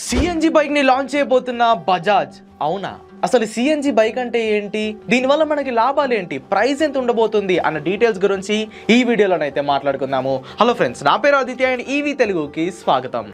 CNG bike ని launch చేయబోతున్న బజాజ్. అవునా? అసలు సిఎన్జి బైక్ అంటే ఏంటి, దీనివల్ల మనకి లాభాలు ఏంటి, ప్రైస్ ఎంత ఉండబోతుంది అన్న డీటెయిల్స్ గురించి ఈ వీడియోలోనైతే మాట్లాడుకుందాము. హలో ఫ్రెండ్స్, నా పేరు ఆదిత్య అండ్ ఈవీ తెలుగుకి స్వాగతం.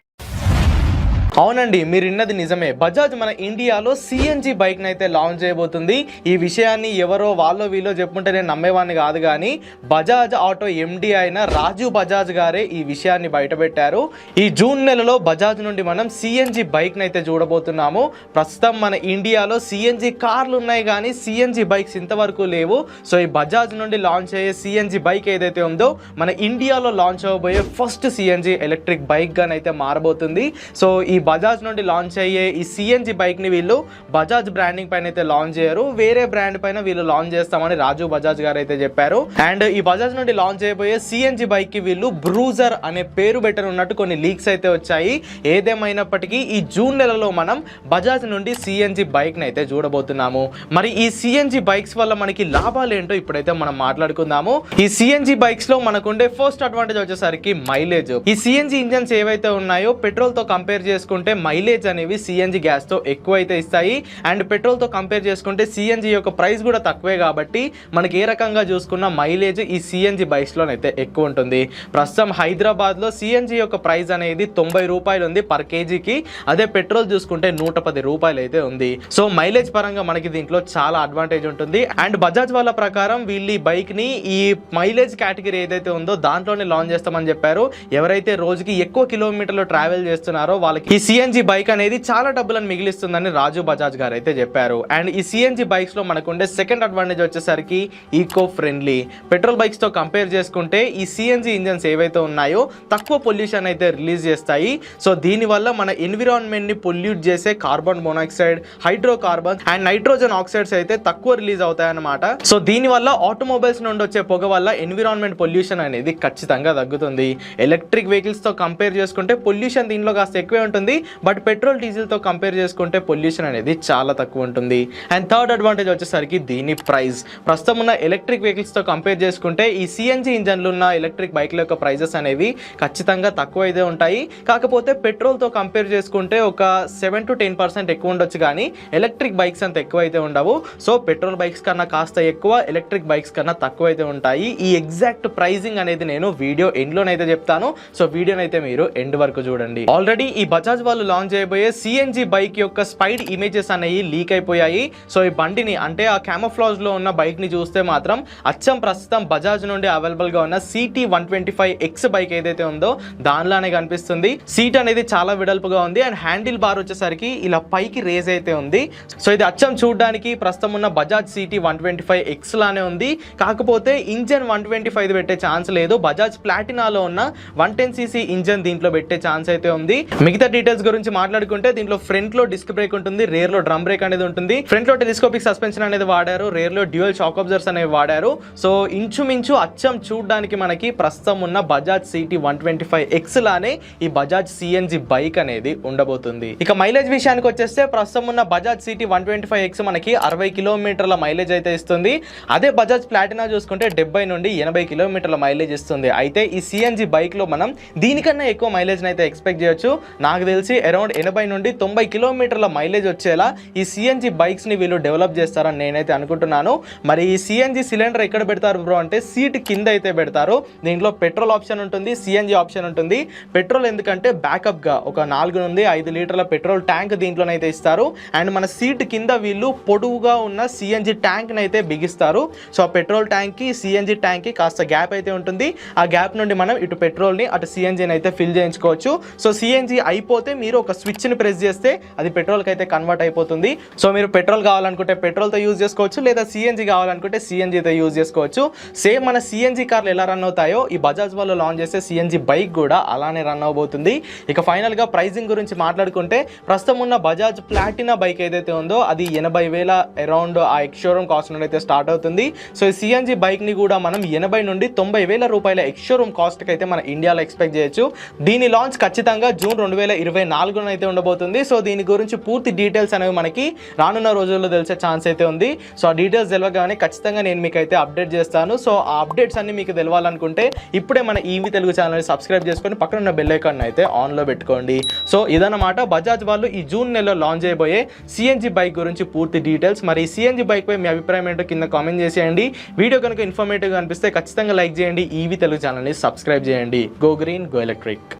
అవునండి, మీరు విన్నది నిజమే. బజాజ్ మన ఇండియాలో సిఎన్జి బైక్ అయితే లాంచ్ చేయబోతుంది. ఈ విషయాన్ని ఎవరో వాళ్ళో వీళ్ళో చెప్పుకుంటే నేను నమ్మేవాడిని కాదు, కానీ బజాజ్ ఆటో ఎండి అయిన రాజు బజాజ్ గారే ఈ విషయాన్ని బయటపెట్టారు. ఈ జూన్ నెలలో బజాజ్ నుండి మనం సిఎన్జి బైక్ అయితే చూడబోతున్నాము. ప్రస్తుతం మన ఇండియాలో సిఎన్జి కార్లు ఉన్నాయి, కానీ సిఎన్జి బైక్స్ ఇంతవరకు లేవు. సో ఈ బజాజ్ నుండి లాంచ్ అయ్యే సిఎన్జి బైక్ ఏదైతే ఉందో మన ఇండియాలో లాంచ్ అవ్వబోయే ఫస్ట్ సిఎన్జి ఎలక్ట్రిక్ బైక్ గా అయితే మారబోతుంది. సో ఈ బజాజ్ నుండి లాంచ్ అయ్యే ఈ సిఎన్జి బైక్ ని వీళ్ళు బజాజ్ బ్రాండింగ్ పైన అయితే లాంచ్ చేయరు, వేరే బ్రాండ్ పైన వీళ్ళు లాంచ్ చేస్తామని రాజు బజాజ్ గారు అయితే చెప్పారు. అండ్ ఈ బజాజ్ నుండి లాంచ్ అయిపోయే సిఎన్జి బైక్ కి వీళ్ళు బ్రూజర్ అనే పేరు పెట్టనున్నట్టు కొన్ని లీక్స్ అయితే వచ్చాయి. ఏదేమైనప్పటికీ ఈ జూన్ నెలలో మనం బజాజ్ నుండి సిఎన్జి బైక్ ని అయితే చూడబోతున్నాము. మరి ఈ సిఎన్జి బైక్స్ వల్ల మనకి లాభాలు ఏంటో ఇప్పుడైతే మనం మాట్లాడుకుందాము. ఈ సిఎన్జి బైక్స్ లో మనకుండే ఫస్ట్ అడ్వాంటేజ్ వచ్చేసరికి మైలేజ్. ఈ సిఎన్జి ఇంజన్స్ ఏవైతే ఉన్నాయో పెట్రోల్ తో కంపేర్ చేసుకుంటే మైలేజ్ అనేవి సిఎన్జి గ్యాస్ తో ఎక్కువ అయితే ఇస్తాయి. అండ్ పెట్రోల్ తో కంపేర్ చేసుకుంటే సిఎన్జి యొక్క ప్రైస్ కూడా తక్కువే, కాబట్టి మనకి ఏ రకంగా చూసుకున్న మైలేజ్ ఈ సిఎన్జి బైక్స్ లోనైతే ఎక్కువ ఉంటుంది. ప్రస్తుతం హైదరాబాద్ లో సిఎన్జి యొక్క ప్రైస్ అనేది 90 రూపాయలు ఉంది పర్ కేజీకి. అదే పెట్రోల్ చూసుకుంటే 110 రూపాయలు అయితే ఉంది. సో మైలేజ్ పరంగా మనకి దీంట్లో చాలా అడ్వాంటేజ్ ఉంటుంది. అండ్ బజాజ్ వాళ్ళ ప్రకారం వీళ్ళు ఈ బైక్ ని ఈ మైలేజ్ కేటగిరీ ఏదైతే ఉందో దాంట్లోనే లాంచ్ చేస్తామని చెప్పారు. ఎవరైతే రోజుకి ఎక్కువ కిలోమీటర్లు ట్రావెల్ చేస్తున్నారో వాళ్ళకి ఈ సిఎన్జి బైక్ అనేది చాలా డబ్బులను మిగిలిస్తుందని రాజు బజాజ్ గారు అయితే చెప్పారు. అండ్ ఈ సిఎన్జి బైక్స్ లో మనకుండే సెకండ్ అడ్వాంటేజ్ వచ్చేసరికి ఈకో ఫ్రెండ్లీ. పెట్రోల్ బైక్స్ తో కంపేర్ చేసుకుంటే ఈ సిఎన్జి ఇంజన్స్ ఏవైతే ఉన్నాయో తక్కువ పొల్యూషన్ అయితే రిలీజ్ చేస్తాయి. సో దీనివల్ల మన ఎన్విరాన్మెంట్ ని పొల్యూట్ చేసే carbon monoxide, hydrocarbon and nitrogen oxides అయితే తక్కువ రిలీజ్ అవుతాయి అన్నమాట. సో దీనివల్ల ఆటోమొబైల్స్ నుండి వచ్చే పొగ వల్ల ఎన్విరాన్మెంట్ పొల్యూషన్ అనేది ఖచ్చితంగా తగ్గుతుంది. ఎలక్ట్రిక్ వెహికల్స్ తో కంపేర్ చేసుకుంటే పొల్యూషన్ దీనిలో కాస్త ఎక్కువే ఉంటుంది, బట్ పెట్రోల్ డీజిల్ తో కంపేర్ చేసుకుంటే పొల్యూషన్ అనేది చాలా తక్కువ ఉంటుంది. అండ్ థర్డ్ అడ్వాంటేజ్ వచ్చేసరికి దీని ప్రైస్. ప్రస్తుతం ఉన్న ఎలక్ట్రిక్ వెహికల్స్ తో కంపేర్ చేసుకుంటే ఈ సిఎన్జి ఇంజన్లు ఉన్న ఎలక్ట్రిక్ బైక్ల యొక్క ప్రైజెస్ అనేవి ఖచ్చితంగా తక్కువ అయితే ఉంటాయి. కాకపోతే పెట్రోల్ తో కంపేర్ చేసుకుంటే ఒక 7 to 10% ఎక్కువ ఉండొచ్చు, కానీ ఎలక్ట్రిక్ బైక్స్ అంత ఎక్కువ అయితే ఉండవు. సో పెట్రోల్ బైక్స్ కన్నా కాస్త ఎక్కువ, ఎలక్ట్రిక్ బైక్స్ కన్నా తక్కువ అయితే ఉంటాయి. ఈ ఎగ్జాక్ట్ ప్రైజింగ్ అనేది నేను వీడియో ఎండ్ లోనైతే చెప్తాను. సో వీడియోనైతే మీరు ఎండ్ వరకు చూడండి. ఆల్రెడీ ఈ బజాజ్ వాళ్ళు లాంచ్ చేయబోయే సిఎన్జి బైక్ యొక్క స్పైడ్ ఇమేజెస్ అనేవి లీక్ అయిపోయాయి. సో ఈ బండిని అంటే ఆ క్యామోఫ్లాజ్ లో ఉన్న బైక్ ని చూస్తే మాత్రం అచ్చం ప్రస్తుతం బజాజ్ నుండి అవైలబుల్ గా ఉన్న CT 125X బైక్ ఏదైతే ఉందో దానిలానే కనిపిస్తుంది. సీట్ అనేది చాలా వెడల్పుగా ఉంది అండ్ హ్యాండిల్ బార్ వచ్చేసరికి ఇలా పైకి రేజ్ అయితే ఉంది. సో ఇది అచ్చం చూడడానికి ప్రస్తుతం ఉన్న బజాజ్ CT 125X లానే ఉంది. కాకపోతే ఇంజన్ 125 పెట్టే ఛాన్స్ లేదు. బజాజ్ ప్లాటినాలో ఉన్న 110cc ఇంజన్ దీంట్లో పెట్టే ఛాన్స్ అయితే ఉంది. మిగతా డీటెయిల్స్ గురించి మాట్లాడుకుంటే దీంట్లో ఫ్రంట్ లో డిస్క్ బ్రేక్ ఉంటుంది, రేర్ లో డ్రమ్ బ్రేక్ అనేది ఉంటుంది, ఫ్రంట్ లో టెలిస్కోపిక్ సస్పెన్షన్ అనేది వాడారు, రేర్ లో డ్యూయల్ షాక్ అబ్జర్వర్స్ అనేవి వాడారు. సో ఇంచుమించు అచ్చం చూడడానికి మనకి ప్రస్తుతం ఉన్న బజాజ్ CT 125X లానే ఈ బజాజ్ సిఎన్జి బైక్ అనేది ఉండబోతుంది. ఇక మైలేజ్ విషయానికి వచ్చేస్తే ప్రస్తుతం ఉన్న బజాజ్ CT 125X మనకి 60 కిలోమీటర్ల మైలేజ్ అయితే ఇస్తుంది. అదే బజాజ్ ప్లాటినా చూసుకుంటే 70 నుండి 80 కిలోమీటర్ల మైలేజ్ ఇస్తుంది. అయితే ఈ సిఎన్జి బైక్ లో మనం దీనికన్నా ఎక్కువ మైలేజ్ అయితే ఎక్స్పెక్ట్ చేయొచ్చు. నాకు తెలిసి అరౌండ్ 80 నుండి 90 కిలోమీటర్ల మైలేజ్ వచ్చేలా ఈ సిఎన్జి బైక్స్ ని వీళ్ళు డెవలప్ చేస్తారని నేనైతే అనుకుంటున్నాను. మరి ఈ సిఎన్జి సిలిండర్ ఎక్కడ పెడతారు బ్రో అంటే సీట్ కింద అయితే పెడతారు. దీంట్లో పెట్రోల్ ఆప్షన్ ఉంటుంది, సిఎన్జి ఆప్షన్ ఉంటుంది. పెట్రోల్ ఎందుకంటే బ్యాకప్ గా ఒక 4 నుండి 5 లీటర్ల పెట్రోల్ ట్యాంక్ దీంట్లోనైతే ఇస్తారు. అండ్ మన సీట్ కింద వీళ్ళు పొడవుగా ఉన్న సిఎన్జి ట్యాంక్ అయితే బిగిస్తారు. సో ఆ పెట్రోల్ ట్యాంక్ కి సిఎన్జి ట్యాంక్ కి కాస్త గ్యాప్ అయితే ఉంటుంది. ఆ గ్యాప్ నుండి మనం ఇటు పెట్రోల్ ని అటు సిఎన్జిని అయితే ఫిల్ చేయించుకోవచ్చు. సో సిఎన్జి అయిపోతే మీరు ఒక స్విచ్ ని ప్రెస్ చేస్తే అది పెట్రోల్ కి అయితే కన్వర్ట్ అయిపోతుంది. సో మీరు పెట్రోల్ కావాలనుకుంటే పెట్రోల్ తో యూజ్ చేసుకోవచ్చు, లేదా సిఎన్జి కావాలనుకుంటే సిఎన్జి తో యూజ్ చేసుకోవచ్చు. సేమ్ మన సిఎన్జి కార్లు ఎలా రన్ అవుతాయో ఈ బజాజ్ వాళ్ళు లాంచ్ చేసే సిఎన్జి బైక్ కూడా అలానే రన్ అవబోతుంది. ఇక ఫైనల్ గా ప్రైజింగ్ గురించి మాట్లాడుకుంటే ప్రస్తుతం ఉన్న బజాజ్ ప్లాటినా బైక్ ఏదైతే ఉందో అది 80,000 అరౌండ్ ఆ ఎక్స్ షోరూమ్ కాస్ట్ నుండి అయితే స్టార్ట్ అవుతుంది. సో ఈ సిఎన్జి బైక్ ని కూడా మనం 80 నుండి 90,000 రూపాయల ఎక్స్ షోరూమ్ కాస్ట్ కి అయితే మన ఇండియాలో ఎక్స్పెక్ట్ చేయొచ్చు. దీని లాంచ్ ఖచ్చితంగా జూన్ 2023 2024 అయితే ఉండబోతుంది. సో దీని గురించి పూర్తి డీటెయిల్స్ అనేవి మనకి రానున్న రోజుల్లో తెలిసే ఛాన్స్ అయితే ఉంది. సో ఆ డీటెయిల్స్ తెలియగానే ఖచ్చితంగా నేను మీకు అయితే అప్డేట్ చేస్తాను. సో ఆ అప్డేట్స్ అన్ని మీకు తెలవాలనుకుంటే ఇప్పుడే మన ఈవీ తెలుగు ఛానల్ని సబ్స్క్రైబ్ చేసుకొని పక్కన ఉన్న బెల్ ఐకాన్ అయితే ఆన్లో పెట్టుకోండి. సో ఇదన్నమాట బజాజ్ వాళ్ళు ఈ జూన్ నెలలో లాంచ్ చేయబోయే సిఎన్జి బైక్ గురించి పూర్తి డీటెయిల్స్. మరి సిఎన్జి బైక్ పై మీ అభిప్రాయం ఏంటో కింద కామెంట్ చేసేయండి. వీడియో కనుక ఇన్ఫర్మేటివ్గా అనిపిస్తే ఖచ్చితంగా లైక్ చేయండి. ఈవీ తెలుగు ఛానల్ని సబ్స్క్రైబ్ చేయండి. Go green, go electric.